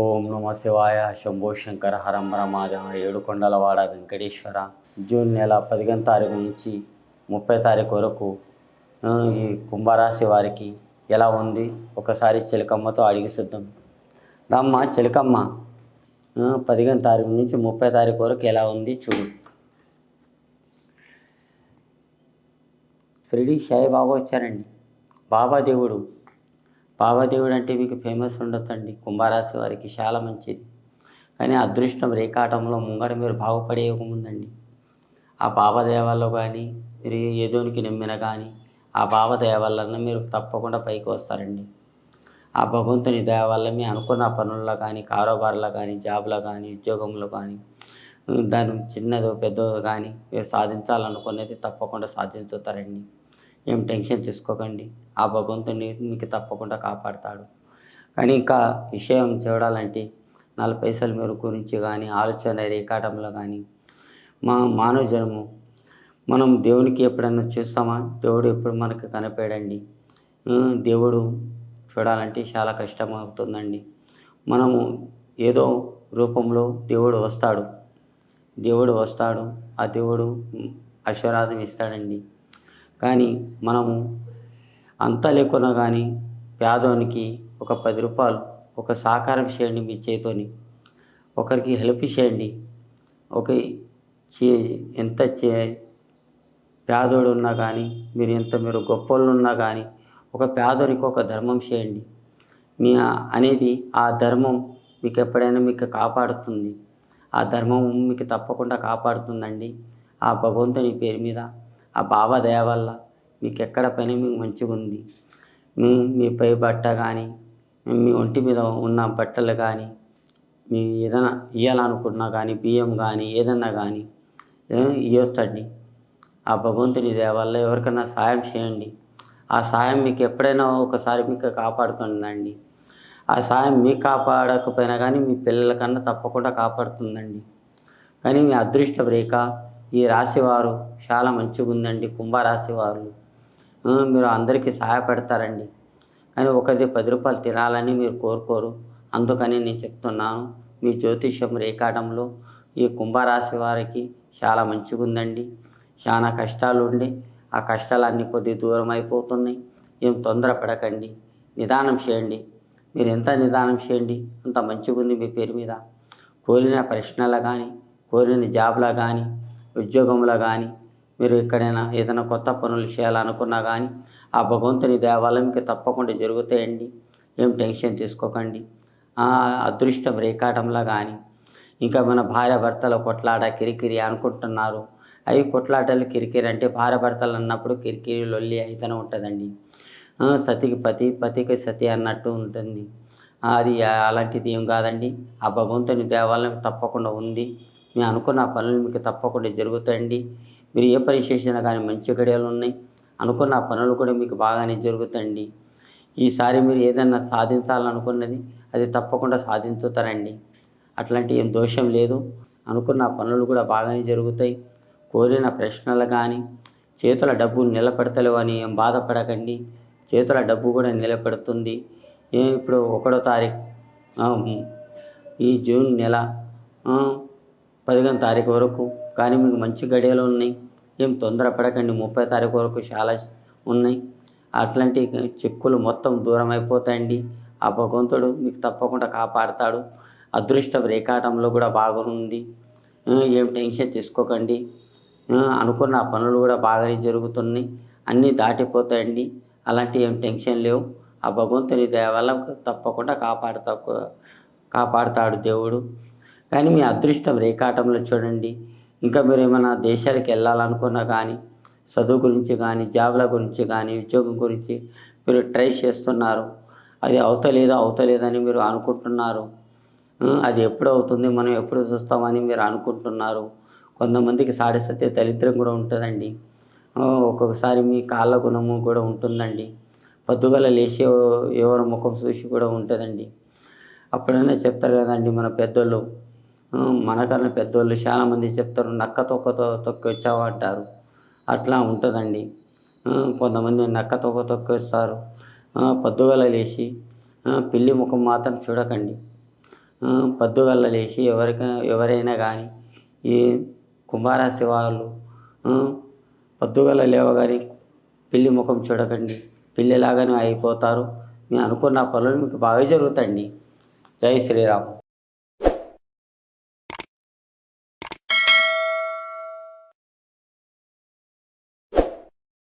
ఓం నమ శివాయ. శంభో శంకర హరంబర మాధవ. ఏడుకొండలవాడ వెంకటేశ్వర. జూన్ నెల 15వ తారీఖు నుంచి 30వ తారీఖు వరకు ఈ కుంభరాశి వారికి ఎలా ఉంది ఒకసారి చిలకమ్మతో అడిగి చూద్దాం. దమ్మ చిలకమ్మ, 15వ తారీఖు నుంచి 30వ తారీఖు వరకు ఎలా ఉంది చూడు. షిరిడి సాయిబాబా వచ్చారండి. బాబాదేవుడు అంటే మీకు ఫేమస్ ఉండొచ్చండి. కుంభరాశి వారికి చాలా మంచిది. కానీ అదృష్టం రేఖాటంలో ముంగడ మీరు బాగుపడే యోగం ఉందండి. ఆ బాబా దయ వల్ల కానీ మీరు ఏదోనికి నమ్మిన కానీ ఆ బాబా దయ వలన మీరు తప్పకుండా పైకి వస్తారండి. ఆ భగవంతుని దయ వల్ల మీ అనుకున్న పనుల్లో కానీ, కారోబార్లో కానీ, జాబ్లో కానీ, ఉద్యోగంలో కానీ, దాని చిన్నదో పెద్దదో కానీ మీరు సాధించాలనుకునేది తప్పకుండా సాధించుతారండి. ఏం టెన్షన్ తీసుకోకండి. ఆ భగవంతుని మీకు తప్పకుండా కాపాడతాడు. కానీ ఇంకా విషయం చూడాలంటే 4 పైసలు మీరు గురించి కానీ ఆలోచన రేఖాటంలో కానీ మానవ జన్మ మనం దేవునికి ఎప్పుడైనా చూస్తామా? దేవుడు ఎప్పుడు మనకు కనిపించడండి. దేవుడు చూడాలంటే చాలా కష్టం అవుతుందండి. మనము ఏదో రూపంలో దేవుడు వస్తాడు. ఆ దేవుడు ఆశీర్వాదం ఇస్తాడండి. కానీ మనము అంతా లేకున్నా కానీ పేదోనికి ఒక 10 రూపాయలు ఒక సహకారం చేయండి. మీ చేతోని ఒకరికి హెల్ప్ చేయండి. ఎంత పేదోడు ఉన్నా కానీ మీరు గొప్పోళ్ళు ఉన్నా కానీ ఒక పేదోనికి ఒక ధర్మం చేయండి. అనేది ఆ ధర్మం మీకు ఎప్పుడైనా మీకు కాపాడుతుంది. ఆ ధర్మం మీకు తప్పకుండా కాపాడుతుందండి. ఆ భగవంతుని పేరు మీద ఆ బాబా దయ వల్ల మీకు ఎక్కడ పని మీకు మంచిగా ఉంది. మీ పై బట్ట కానీ మీ ఒంటి మీద ఉన్న బట్టలు కానీ మీ ఏదైనా ఇవ్వాలనుకున్నా కానీ బియ్యం కానీ ఏదన్నా కానీ ఇవ్వచ్చండి. ఆ భగవంతుని దయ వల్ల ఎవరికైనా సాయం చేయండి. ఆ సాయం మీకు ఎప్పుడైనా ఒకసారి మీకు కాపాడుతుందండి. ఆ సాయం మీకు కాపాడకపోయినా కానీ మీ పిల్లలకన్నా తప్పకుండా కాపాడుతుందండి. కానీ మీ అదృష్టం రేఖ ఈ రాశివారు చాలా మంచిగా ఉందండి. కుంభరాశి వారు మీరు అందరికీ సహాయపడతారండి. కానీ ఒకది 10 రూపాయలు తినాలని మీరు కోరుకోరు. అందుకని నేను చెప్తున్నాను, మీ జ్యోతిష్యం రేఖాటంలో ఈ కుంభరాశి వారికి చాలా మంచిగా ఉందండి. చాలా కష్టాలు ఉండి ఆ కష్టాలన్నీ కొద్ది దూరం అయిపోతున్నాయి. ఏం తొందరపడకండి, నిదానం చేయండి. మీరు ఎంత నిదానం చేయండి అంత మంచిగా ఉంది మీ పేరు మీద. కోరిన ప్రశ్నలు కానీ, కోరిన జాబ్లో కానీ, ఉద్యోగంలో కానీ మీరు ఎక్కడైనా ఏదైనా కొత్త పనులు చేయాలనుకున్నా కానీ ఆ భగవంతుని దయ వల్ల మీకు తప్పకుండా జరుగుతాయండి. ఏం టెన్షన్ తీసుకోకండి. అదృష్టం రేఖాటంలో కానీ ఇంకా మన భార్య భర్తల కొట్లాట కిరికిరి అనుకుంటున్నారు. అవి కొట్లాటలు కిరికిరి అంటే భార్య భర్తలు అన్నప్పుడు కిరికిరి లొల్లి అయితేనే ఉంటుందండి. సతికి పతి పతికి సతి అన్నట్టు ఉంటుంది. అది అలాంటిది ఏం కాదండి. ఆ భగవంతుని దయ వల్ల తప్పకుండా ఉంది. మీరు అనుకున్న పనులు మీకు తప్పకుండా జరుగుతాయండి. మీరు ఏ పని చేసినా కానీ మంచి గడియలు ఉన్నాయి. అనుకున్న పనులు కూడా మీకు బాగానే జరుగుతాయండి. ఈసారి మీరు ఏదైనా సాధించాలనుకున్నది అది తప్పకుండా సాధించుతారండి. అట్లాంటి ఏం దోషం లేదు. అనుకున్న పనులు కూడా బాగానే జరుగుతాయి. కోరిన ప్రశ్నలు కానీ చేతుల డబ్బు నిలబెడతలేవు అని ఏం బాధపడకండి. చేతుల డబ్బు కూడా నిలబెడుతుంది. ఇప్పుడు 1వ తారీఖు ఈ జూన్ నెల 15వ తారీఖు వరకు కానీ మీకు మంచి గడియలు ఉన్నాయి. ఏం తొందరపడకండి. 30వ తారీఖు వరకు చాలా ఉన్నాయి. అట్లాంటి చిక్కులు మొత్తం దూరం అయిపోతాయండి. ఆ భగవంతుడు మీకు తప్పకుండా కాపాడతాడు. అదృష్టం రేఖాటంలో కూడా బాగుంది. ఏం టెన్షన్ తీసుకోకండి. అనుకున్న పనులు కూడా బాగానే జరుగుతున్నాయి. అన్నీ దాటిపోతాయండి. అలాంటి ఏం టెన్షన్ లేవు. ఆ భగవంతుని దయ వల్ల తప్పకుండా కాపాడుతాడు దేవుడు. కానీ మీ అదృష్టం రేఖాటంలో చూడండి. ఇంకా మీరు ఏమైనా దేశాలకు వెళ్ళాలనుకున్నా కానీ చదువు గురించి కానీ జాబ్ల గురించి కానీ ఉద్యోగం గురించి మీరు ట్రై చేస్తున్నారు. అది అవుతలేదని మీరు అనుకుంటున్నారు. అది ఎప్పుడు అవుతుంది, మనం ఎప్పుడు చూస్తామని మీరు అనుకుంటున్నారు. కొంతమందికి సాడసత్య దరిద్రం కూడా ఉంటుందండి. ఒక్కొక్కసారి మీ కాళ్ళ గుణము కూడా ఉంటుందండి. పొద్దుగల లేచి ఎవరి ముఖం చూసి కూడా ఉంటుందండి. అప్పుడైనా చెప్తారు కదండి మన పెద్దోళ్ళు, మనకన్నా పెద్దోళ్ళు చాలామంది చెప్తారు, నక్క తొక్కతో తొక్కి వచ్చావా అంటారు. అట్లా ఉంటుందండి. కొంతమంది నక్క తొక్కి వస్తారు. పొద్దుగల లేచి పిల్లి ముఖం మాత్రం చూడకండి. పొద్దుగల లేచి ఎవరైనా కానీ ఈ కుంభరాశి వాళ్ళు పొద్దుగల లేవగానే పిల్లి ముఖం చూడకండి, పిల్లిలాగానే అయిపోతారు. మీరు అనుకున్న పనులు మీకు బాగా జరుగుతాయండి. జై శ్రీరామ్.